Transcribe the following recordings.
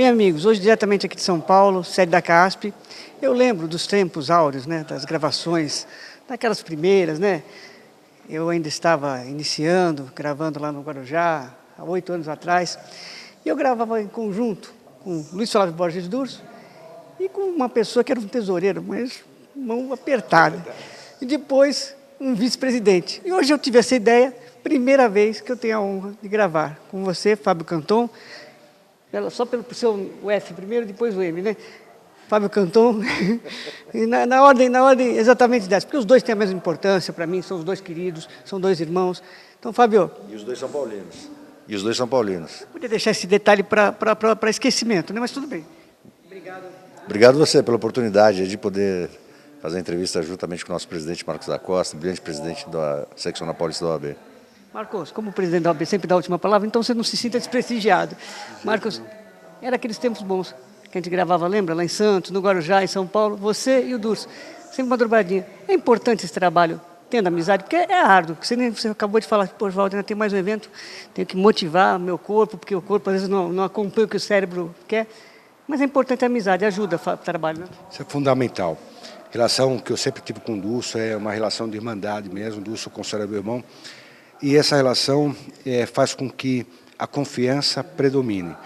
Bem, amigos, hoje diretamente aqui de São Paulo, sede da CASP, eu lembro dos tempos áureos, né, das gravações, daquelas primeiras, né? Eu ainda estava iniciando, gravando lá no Guarujá, há 8 anos atrás, e eu gravava em conjunto com Luiz Flávio Borges Durso e com uma pessoa que era um tesoureiro, mas mão apertada, e depois um vice-presidente. E hoje eu tive essa ideia, primeira vez que eu tenho a honra de gravar com você, Fábio Canton, só pelo seu o F primeiro, depois o M, né? Fábio Canton, e na ordem exatamente dessa, porque os dois têm a mesma importância para mim, são os dois queridos, são dois irmãos. Então, Fábio... E os dois são paulinos. E os dois são paulinos. Podia deixar esse detalhe para esquecimento, né? Mas tudo bem. Obrigado. Obrigado você pela oportunidade de poder fazer a entrevista juntamente com o nosso presidente Marcos da Costa, brilhante presidente da seccional paulista da OAB. Marcos, como presidente da OAB sempre dá a última palavra, então você não se sinta desprestigiado. Marcos, era aqueles tempos bons que a gente gravava, lembra? Lá em Santos, no Guarujá, em São Paulo, você e o Durso, sempre uma dobradinha. É importante esse trabalho, tendo amizade, porque é árduo. Você acabou de falar, pô, Valdir, ainda tem mais um evento, tenho que motivar meu corpo, porque o corpo às vezes não acompanha o que o cérebro quer. Mas é importante a amizade, ajuda o trabalho, né? Isso é fundamental. A relação que eu sempre tive com o Durso é uma relação de irmandade mesmo, o Durso considera meu irmão. E essa relação faz com que a confiança predomine.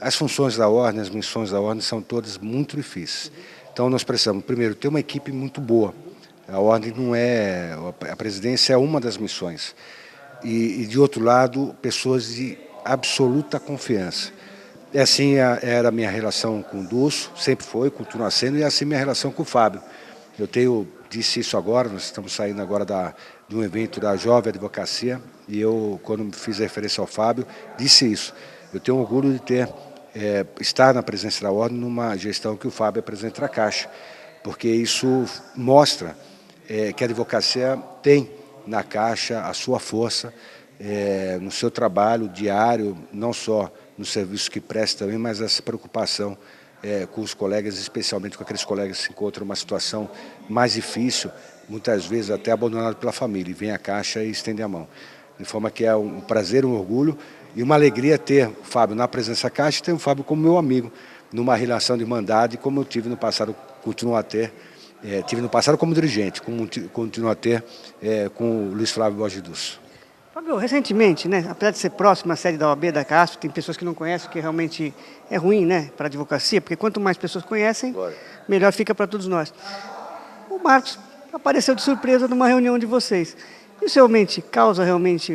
As funções da ordem, as missões da ordem são todas muito difíceis. Então nós precisamos, primeiro, ter uma equipe muito boa. A ordem não é... A presidência é uma das missões. E de outro lado, pessoas de absoluta confiança. E assim era a minha relação com o Durso, sempre foi, continua sendo, e assim minha relação com o Fábio. Disse isso agora, nós estamos saindo agora de um evento da Jovem Advocacia, e eu, quando fiz referência ao Fábio, disse isso. Eu tenho orgulho de estar na presença da ordem numa gestão que o Fábio é presidente da Caixa, porque isso mostra que a advocacia tem na Caixa a sua força, no seu trabalho diário, não só no serviço que presta também, mas essa preocupação com os colegas, especialmente com aqueles colegas que se encontram numa situação mais difícil, muitas vezes até abandonado pela família, e vem à Caixa e estende a mão. De forma que é um prazer, um orgulho e uma alegria ter o Fábio na presença da Caixa e ter o Fábio como meu amigo, numa relação de irmandade, como eu tive no passado, continuo a ter, tive no passado como dirigente, como continuo a ter com o Luiz Flávio Borges Durso. Fábio, recentemente, né, apesar de ser próximo à sede da OAB, da CASP, tem pessoas que não conhecem, que realmente é ruim, né, para a advocacia, porque quanto mais pessoas conhecem, melhor fica para todos nós. O Marcos apareceu de surpresa numa reunião de vocês. Isso realmente causa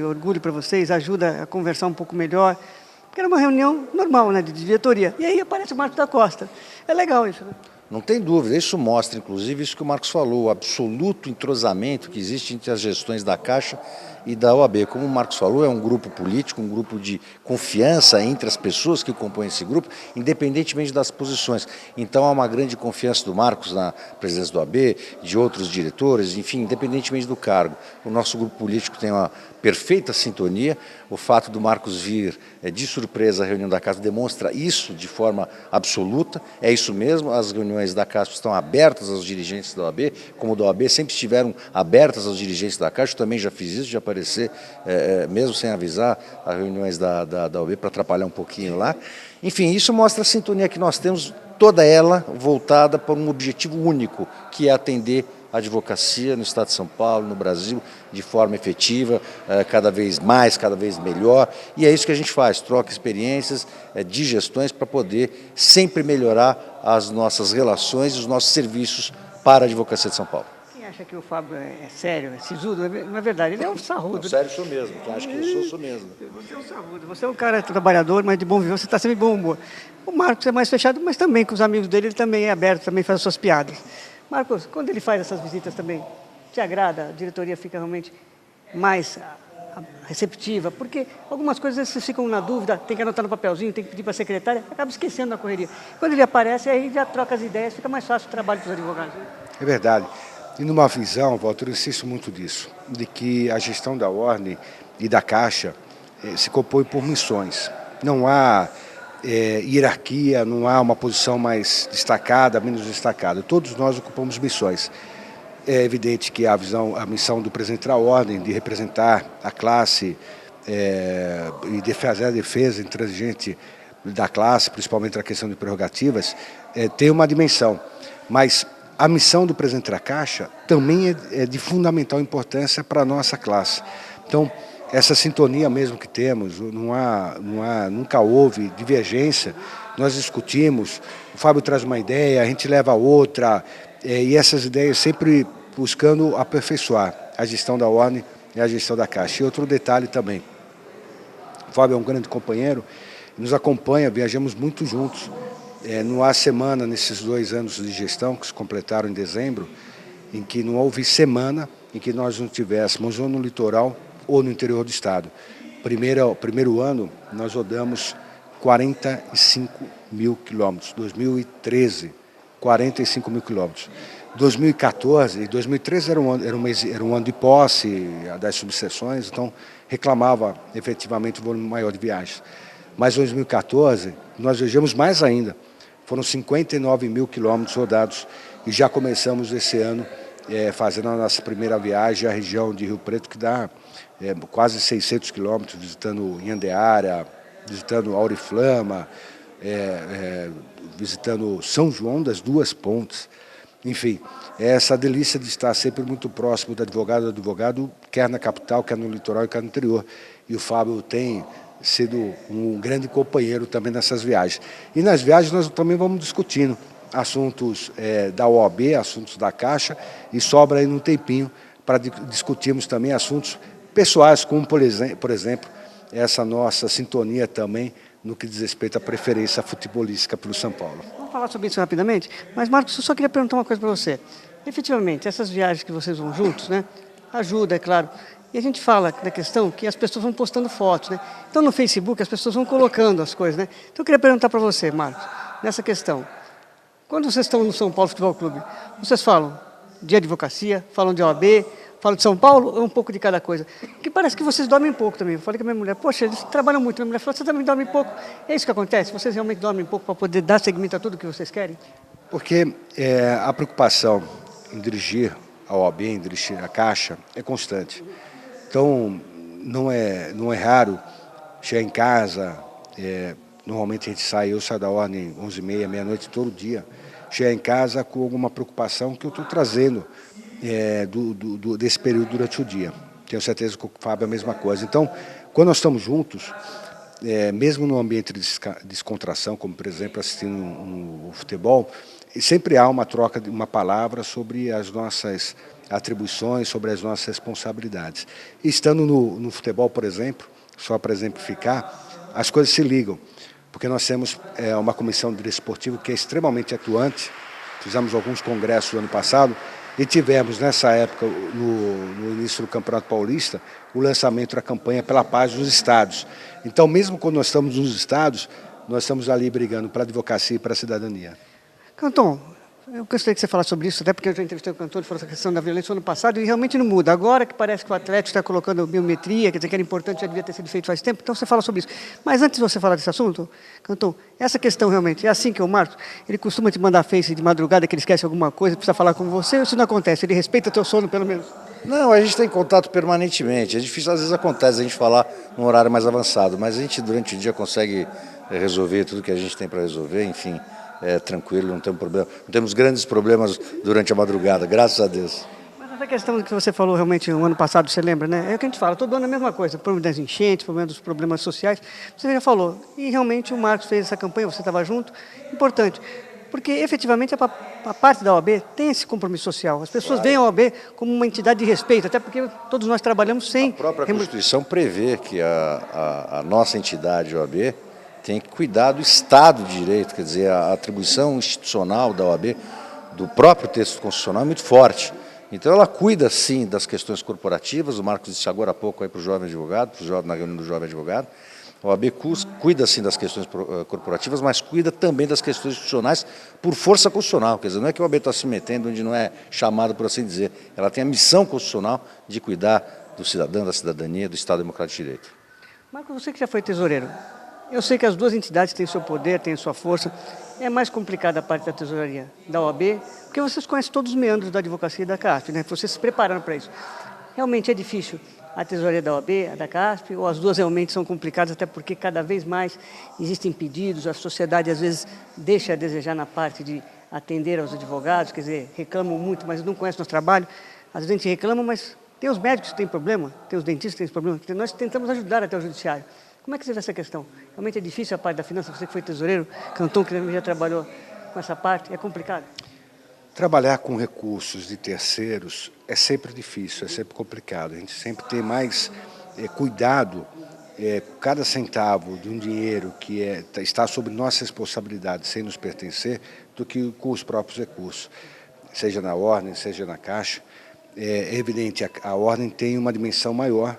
orgulho para vocês, ajuda a conversar um pouco melhor, porque era uma reunião normal, né, de diretoria. E aí aparece o Marcos da Costa. É legal isso, né? Não tem dúvida, isso mostra, inclusive, isso que o Marcos falou, o absoluto entrosamento que existe entre as gestões da Caixa e da OAB. Como o Marcos falou, é um grupo político, um grupo de confiança entre as pessoas que compõem esse grupo, independentemente das posições. Então há uma grande confiança do Marcos na presidência da OAB, de outros diretores, enfim, independentemente do cargo. O nosso grupo político tem uma perfeita sintonia. O fato do Marcos vir de surpresa à reunião da CASP demonstra isso de forma absoluta. É isso mesmo, as reuniões da CASP estão abertas aos dirigentes da OAB, como da OAB sempre estiveram abertas aos dirigentes da Caixa. Eu também já fiz isso, de aparecer, mesmo sem avisar, as reuniões da OAB para atrapalhar um pouquinho lá. Enfim, isso mostra a sintonia que nós temos, toda ela voltada para um objetivo único, que é atender a advocacia no Estado de São Paulo, no Brasil, de forma efetiva, cada vez mais, cada vez melhor. E é isso que a gente faz, troca experiências de gestões para poder sempre melhorar as nossas relações e os nossos serviços para a advocacia de São Paulo. Quem acha que o Fábio é sério, é sisudo, não é verdade, ele é um sarrudo. Não, sério, sou mesmo. Quem acha que eu sou mesmo. Você é um sarrudo, você é um cara trabalhador, mas de bom viver, você está sempre de bom humor. O Marcos é mais fechado, mas também com os amigos dele, ele também é aberto, também faz as suas piadas. Marcos, quando ele faz essas visitas também, te agrada? A diretoria fica realmente mais receptiva? Porque algumas coisas vocês ficam na dúvida, tem que anotar no papelzinho, tem que pedir para a secretária, acaba esquecendo na correria. Quando ele aparece, aí já troca as ideias, fica mais fácil o trabalho para os advogados. Né? É verdade. E numa visão, Walter, eu insisto muito disso, de que a gestão da ordem e da Caixa se compõe por missões. Não há hierarquia, não há uma posição mais destacada, menos destacada. Todos nós ocupamos missões. É evidente que a missão do presidente da ordem de representar a classe e de fazer a defesa intransigente da classe, principalmente a questão de prerrogativas, tem uma dimensão. Mas a missão do presidente da Caixa também é de fundamental importância para a nossa classe. Então, essa sintonia mesmo que temos, nunca houve divergência, nós discutimos, o Fábio traz uma ideia, a gente leva outra, e essas ideias sempre buscando aperfeiçoar a gestão da ordem e a gestão da Caixa. E outro detalhe também, o Fábio é um grande companheiro, nos acompanha, viajamos muito juntos. Não há semana nesses 2 anos de gestão, que se completaram em dezembro, em que não houve semana em que nós não tivéssemos ou no litoral ou no interior do estado. Primeiro ano, nós rodamos 45 mil quilômetros. 2013, 45 mil quilômetros. 2014 e 2013 era um ano de posse das subseções, então reclamava efetivamente um volume maior de viagens. Mas em 2014, nós viajamos mais ainda. Foram 59 mil quilômetros rodados e já começamos esse ano fazendo a nossa primeira viagem à região de Rio Preto, que dá quase 600 quilômetros, visitando Inhandeara, visitando Auriflama, visitando São João das Duas Pontes. Enfim, essa delícia de estar sempre muito próximo do advogado, quer na capital, quer no litoral e quer no interior. E o Fábio tem sido um grande companheiro também nessas viagens. E nas viagens nós também vamos discutindo assuntos da OAB, assuntos da Caixa, e sobra aí um tempinho para discutirmos também assuntos pessoais, como, por exemplo, essa nossa sintonia também no que diz respeito à preferência futebolística pelo São Paulo. Vamos falar sobre isso rapidamente, mas Marcos, eu só queria perguntar uma coisa para você. Efetivamente, essas viagens que vocês vão juntos, né, ajuda, é claro. E a gente fala da questão que as pessoas vão postando fotos, né? Então no Facebook as pessoas vão colocando as coisas, né? Então eu queria perguntar para você, Marcos, nessa questão. Quando vocês estão no São Paulo Futebol Clube, vocês falam de advocacia, falam de OAB, falam de São Paulo, ou um pouco de cada coisa? Porque parece que vocês dormem pouco também. Eu falei com a minha mulher, poxa, eles trabalham muito. Minha mulher falou, você também dorme pouco. É isso que acontece? Vocês realmente dormem pouco para poder dar seguimento a tudo que vocês querem? Porque a preocupação em dirigir a OAB, em dirigir a Caixa, é constante. Então, não é raro chegar em casa, normalmente a gente eu saio da ordem 11h30, meia-noite, todo dia, chegar em casa com alguma preocupação que eu estou trazendo desse período durante o dia. Tenho certeza que o Fábio é a mesma coisa. Então, quando nós estamos juntos, mesmo no ambiente de descontração, como por exemplo assistindo um futebol, sempre há uma troca de uma palavra sobre as nossas atribuições, sobre as nossas responsabilidades. E estando no futebol, por exemplo, só para exemplificar, as coisas se ligam, porque nós temos uma comissão de direito esportivo que é extremamente atuante. Fizemos alguns congressos no ano passado e tivemos, nessa época, no início do Campeonato Paulista, o lançamento da campanha pela paz dos estados. Então, mesmo quando nós estamos nos estados, nós estamos ali brigando para a advocacia e para a cidadania. Canton, eu gostaria que você falasse sobre isso, até porque eu já entrevistei o Canton, ele falou essa questão da violência no ano passado e realmente não muda. Agora que parece que o Atlético está colocando biometria, quer dizer que era importante, já devia ter sido feito faz tempo, então você fala sobre isso. Mas antes de você falar desse assunto, Canton, essa questão realmente, é assim que o Marcos, ele costuma te mandar face de madrugada que ele esquece alguma coisa, precisa falar com você, ou isso não acontece? Ele respeita teu sono pelo menos? Não, a gente tem contato permanentemente. É difícil, às vezes acontece a gente falar num horário mais avançado, mas a gente durante o dia consegue resolver tudo que a gente tem para resolver, enfim. Tranquilo, não temos problema. Não temos grandes problemas durante a madrugada, graças a Deus. Mas essa questão que você falou realmente no ano passado, você lembra, né? É o que a gente fala, todo ano é a mesma coisa, problema das enchentes, problema dos problemas sociais, você já falou. E realmente o Marcos fez essa campanha, você estava junto, importante. Porque efetivamente a parte da OAB tem esse compromisso social. As pessoas veem a OAB como uma entidade de respeito, até porque todos nós trabalhamos sem... A própria Constituição prevê que a nossa entidade OAB tem que cuidar do Estado de Direito, quer dizer, a atribuição institucional da OAB, do próprio texto constitucional, é muito forte. Então ela cuida, sim, das questões corporativas, o Marcos disse agora há pouco para o jovem advogado, na reunião do jovem advogado, a OAB cuida, sim, das questões corporativas, mas cuida também das questões institucionais por força constitucional, quer dizer, não é que a OAB está se metendo onde não é chamado, por assim dizer, ela tem a missão constitucional de cuidar do cidadão, da cidadania, do Estado Democrático de Direito. Marcos, você que já foi tesoureiro, eu sei que as duas entidades têm seu poder, têm sua força. É mais complicada a parte da tesouraria da OAB, porque vocês conhecem todos os meandros da advocacia e da CAF, né? Vocês se prepararam para isso. Realmente é difícil a tesouraria da OAB, a da CASP, ou as duas realmente são complicadas, até porque cada vez mais existem pedidos, a sociedade às vezes deixa a desejar na parte de atender aos advogados, quer dizer, reclamam muito, mas não conhecem nosso trabalho. Às vezes a gente reclama, mas tem os médicos que têm problema, tem os dentistas que têm problema, nós tentamos ajudar até o judiciário. Como é que você vê essa questão? Realmente é difícil a parte da finança, você que foi tesoureiro, Canton, que já trabalhou com essa parte, é complicado? Trabalhar com recursos de terceiros é sempre difícil, é sempre complicado. A gente sempre tem mais cuidado, cada centavo de um dinheiro que está sob nossa responsabilidade, sem nos pertencer, do que com os próprios recursos, seja na ordem, seja na caixa. É evidente, a ordem tem uma dimensão maior,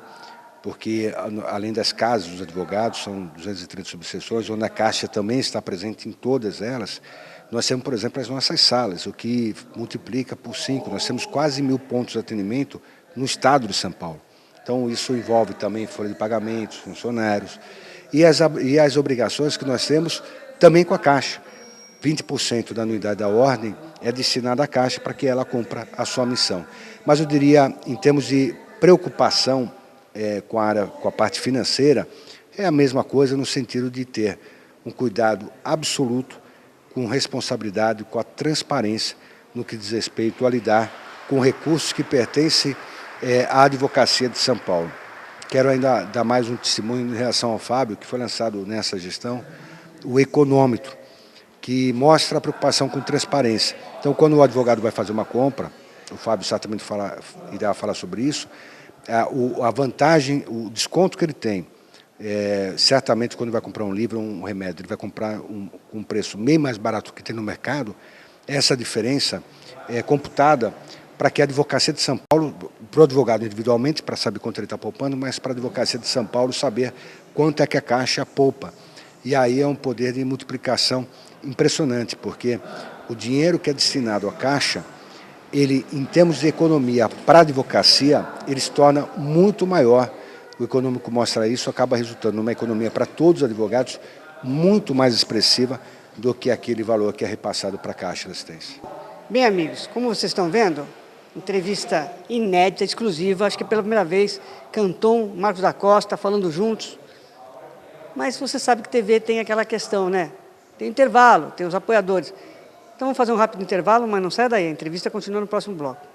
porque além das casas dos advogados, são 230 subseções, onde a Caixa também está presente em todas elas. Nós temos, por exemplo, as nossas salas, o que multiplica por 5. Nós temos quase 1.000 pontos de atendimento no estado de São Paulo. Então, isso envolve também folha de pagamentos, funcionários e as obrigações que nós temos também com a Caixa. 20% da anuidade da ordem é destinada à Caixa para que ela cumpra a sua missão. Mas eu diria, em termos de preocupação com a parte financeira, é a mesma coisa no sentido de ter um cuidado absoluto, com responsabilidade, com a transparência no que diz respeito a lidar com recursos que pertencem à Advocacia de São Paulo. Quero ainda dar mais um testemunho em relação ao Fábio, que foi lançado nessa gestão, o econômetro, que mostra a preocupação com transparência. Então, quando o advogado vai fazer uma compra, o Fábio certamente irá falar sobre isso, a vantagem, o desconto que ele tem, certamente quando vai comprar um livro ou um remédio, ele vai comprar um preço meio mais barato que tem no mercado, essa diferença é computada para que a Advocacia de São Paulo, para o advogado individualmente, para saber quanto ele está poupando, mas para a Advocacia de São Paulo saber quanto é que a Caixa poupa. E aí é um poder de multiplicação impressionante, porque o dinheiro que é destinado à Caixa, ele, em termos de economia para a advocacia, ele se torna muito maior. O econômico mostra isso, acaba resultando numa economia para todos os advogados muito mais expressiva do que aquele valor que é repassado para a Caixa de Assistência. Bem, amigos, como vocês estão vendo, entrevista inédita, exclusiva, acho que pela primeira vez, Canton, Marcos da Costa, falando juntos. Mas você sabe que TV tem aquela questão, né? Tem intervalo, tem os apoiadores. Então vamos fazer um rápido intervalo, mas não sai daí, a entrevista continua no próximo bloco.